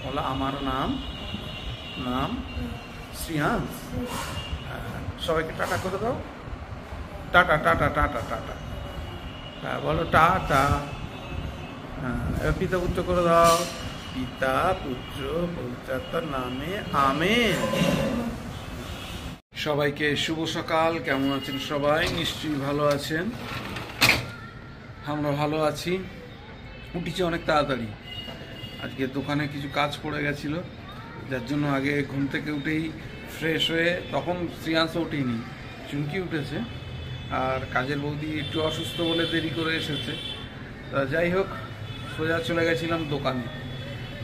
বলো আমার নাম নাম শ্রিয়াংশ। সবাইকে টাটা করে দাও। Tata tata tata tata. হ্যাঁ বলো টাটা। হ্যাঁ পিতা পুত্র করে দাও। পিতা পুত্র পবিত্রাত্মার নামে আমেন। সবাইকে শুভ সকাল। কেমন আছেন সবাই? নিশ্চয়ই ভালো আছেন। আমরা ভালো আছি। উঠেছি অনেক তাড়াতাড়ি। আজকে দোকানে কিছু কাজ পড়ে গেছিলো, যার জন্য আগে ঘুম থেকে উঠেই ফ্রেশ হয়ে, তখন শ্রিয়াংশ ওঠেনি, চুমকি উঠেছে, আর কাজের বৌদি একটু অসুস্থ বলে দেরি করে এসেছে। যাই হোক, সোজা চলে গেছিলাম দোকানে।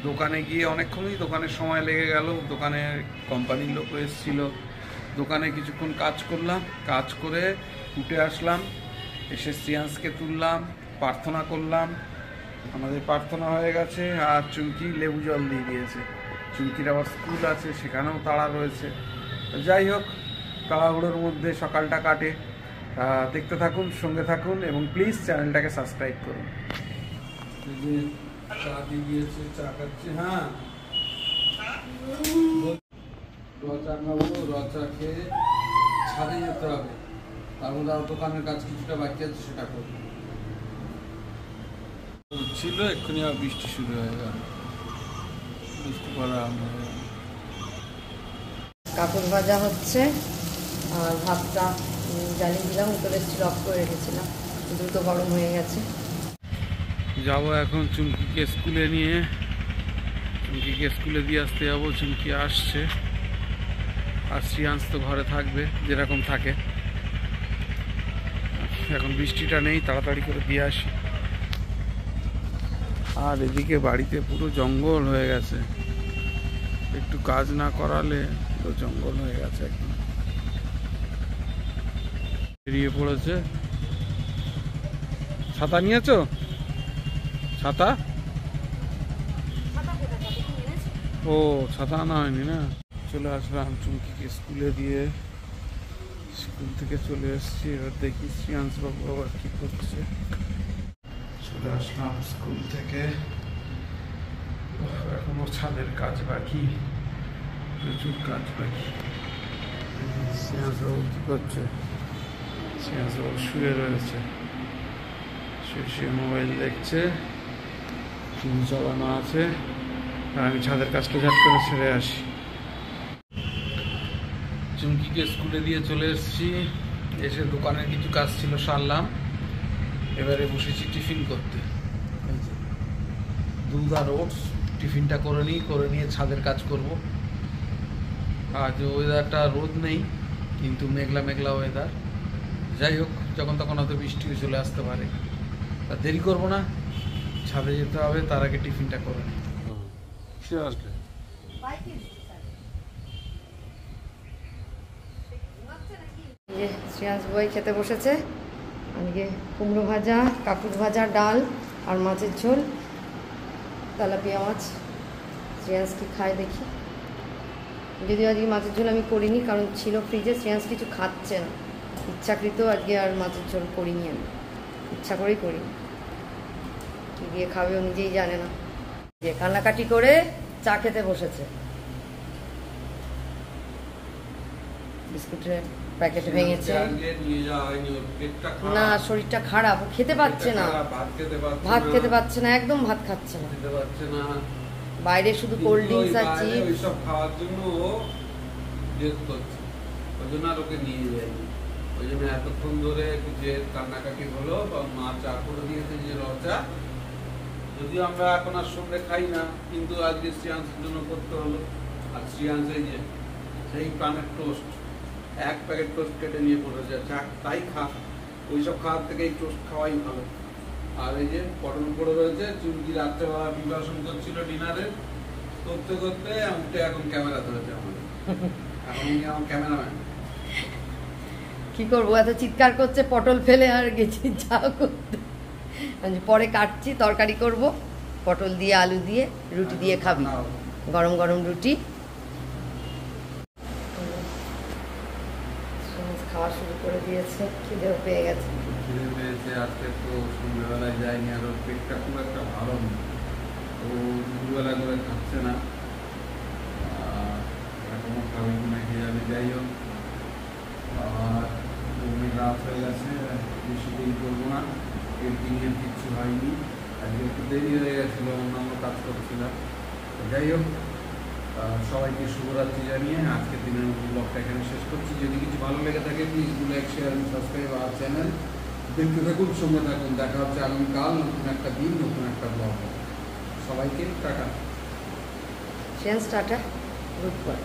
দোকানে গিয়ে অনেকক্ষণই দোকানের সময় লেগে গেল। দোকানে কোম্পানির লোক এসেছিলো। দোকানে কিছুক্ষণ কাজ করলাম, কাজ করে উঠে আসলাম। এসে শ্রিয়াংশকে তুললাম, প্রার্থনা করলাম। আমাদের প্রার্থনা হয়ে গেছে, আর চুমকি লেবু জল দিয়ে দিয়েছে। চুমকির আবার স্কুল আছে, সেখানেও তাড়া রয়েছে। যাই হোক, তাড়াহুড়োর মধ্যে সকালটা কাটে। দেখতে থাকুন, সঙ্গে থাকুন, এবং প্লিজ চ্যানেলটাকে সাবস্ক্রাইব করুন। চা দিয়ে দিয়েছে, চা খাচ্ছে। হ্যাঁ রচা খাবো, রচা খেয়ে ছাদে যেতে হবে। তারপরে আর দোকানের কাজ কিছুটা বাকি আছে, সেটা করবো। ছিল, এক্ষুনি আর বৃষ্টি শুরু হয়ে গেল। বৃষ্টি পড়া আরম্ভ হয়ে গেল। কাপড় ভাজা হচ্ছে, আর ভাতটা জ্বালিয়ে দিলাম, উতরে এসেছিল, অফ করে রেখেছিলাম, দ্রুত গরম হয়ে গেছে। যাবো এখন চুমকিকে স্কুলে নিয়ে। চুমকিকে স্কুলে দিয়ে আসতে যাবো। চুমকি আসছে, আর শ্রিয়াংশ তো ঘরে থাকবে যেরকম থাকে। এখন বৃষ্টিটা নেই, তাড়াতাড়ি করে দিয়ে আসি। আর এদিকে বাড়িতে পুরো জঙ্গল হয়ে গেছে। একটু কাজ না করালে পুরো জঙ্গল হয়ে গেছে একদম। বেরিয়ে পড়েছে। ছাতা নিয়েছো? ছাতা? ও, ছাতা আনা হয়নি না। চলে আসলাম চুমকিকে স্কুলে দিয়ে। স্কুল থেকে চলে এসেছি। এবার দেখি শ্রিয়াংশ বাবু আবার কি করছে। চলে আসলাম স্কুল থেকে। এখনো ছাদের কাজ বাকি, প্রচুর কাজ বাকি। শ্রিয়াংশ বাবু কি করছে? শ্রিয়াংশ বাবু শুয়ে রয়েছে, শুয়ে মোবাইল দেখছে, টিভি চালানো আছে। আর আমি ছাদের কাজটা ঝাট করে ছেড়ে আসি। চুমকিকে স্কুলে দিয়ে চলে এসেছি। এসে দোকানের কিছু কাজ ছিল সারলাম। এবারে বসেছি টিফিন করতে। দুধ আর ওটস টিফিনটা করে নিয়ে ছাদের কাজ করব। আজ ওয়েদারটা রোদ নেই, কিন্তু মেঘলা মেঘলা ওয়েদার। যাই হোক, যখন তখন হয়তো বৃষ্টিও চলে আসতে পারে। তা দেরি করবো না, ছাদে যেতে হবে। তার আগে টিফিনটা করে নিই। আসবে শ্রিয়াংশ বই খেতে বসেছে। আজকে কুমড়ো ভাজা, কাকুর ভাজা, ডাল আর মাছের ঝোল, তেলাপিয়া মাছ। শ্রিয়াংশ কি খায় দেখি। যদিও আজকে মাছের ঝোল আমি করিনি, কারণ ছিল ফ্রিজে। শ্রিয়াংশ কিছু খাচ্ছে না, ইচ্ছাকৃত আজকে আর মাছের ঝোল করিনি আমি, ইচ্ছা করেই করিনি। কী দিয়ে খাবে ও নিজেই জানে না। যে কান্নাকাটি করে চা খেতে বসেছে। বিস্কুটের প্যাকেট ভেঙেছে। না, শরীরটা খারাপ, ও খেতে পাচ্ছে না, ভাত খেতে পাচ্ছে না, একদম ভাত খাচ্ছে না। বাইরে শুধু কোল্ড ড্রিঙ্কস আর চিপস খাওয়ার জন্য ও জেদ করছে। ওই জন্য আর ওকে নিয়ে যায়নি। ওই জন্য এতক্ষণ ধরে যে কান্নাকাটি হলো, বা মা চা করে দিয়েছে যে রচা, যদিও আমরা এখন আর সঙ্গে খাই না, কিন্তু আজকে শ্রিয়াংশের জন্য করতে হলো। আর শ্রিয়াংশ এই যে সেই প্রাণের টোস্ট, এক প্যাকেট টোস্ট কেটে নিয়ে পড়েছে। চা তাই খা, ওইসব খাওয়ার থেকে এই টোস্ট খাওয়াই ভালো। আর এই যে পটল পড়ে রয়েছে। চুমকি রাত্রেবেলা বিভাষণ করছিল ডিনারের, করতে করতে উঠে এখন ক্যামেরা ধরেছে আমাদের। এখন আমার ক্যামেরাম্যান। কি করবো, এত চিৎকার করছে, পটল ফেলে আর গেছি যা করতে। পরে কাটছি, তরকারি করব, পটল দিয়ে আলু দিয়ে রুটি দিয়ে খাবি, গরম গরম রুটি। খাওয়া শুরু করে দিয়েছে, খিদেও পেয়ে গেছে। খিদে পেয়েছে। আজকে তো সন্ধ্যাবেলায় যায়নি, আর ওর পেটটা খুব একটা ভালো নেই। ও দুবেলা করে খাচ্ছে না, এখনও খাবে কিনা কে জানে। যাই হোক, আর অনেক রাত হয়ে গেছে, বেশি দেরি করবো না। এডিটিংয়ের কিচ্ছু হয়নি, আজকে একটু দেরি হয়ে গেছিলো, অন্যান্য কাজ করছিলাম। তো যাই হোক, সবাইকে শুভরাত্রি জানিয়ে আজকের দিনের ব্লগটা এখানে শেষ করছি। যদি কিছু ভালো লেগে থাকে প্লিজ ডু লাইক, শেয়ার এবং সাবস্ক্রাইব আওয়ার চ্যানেল। দেখতে থাকুন, সঙ্গে থাকুন। দেখা হচ্ছে আগামীকাল নতুন একটা দিন, নতুন একটা ব্লগ। সবাইকে tata. Shreyas tata, good bye.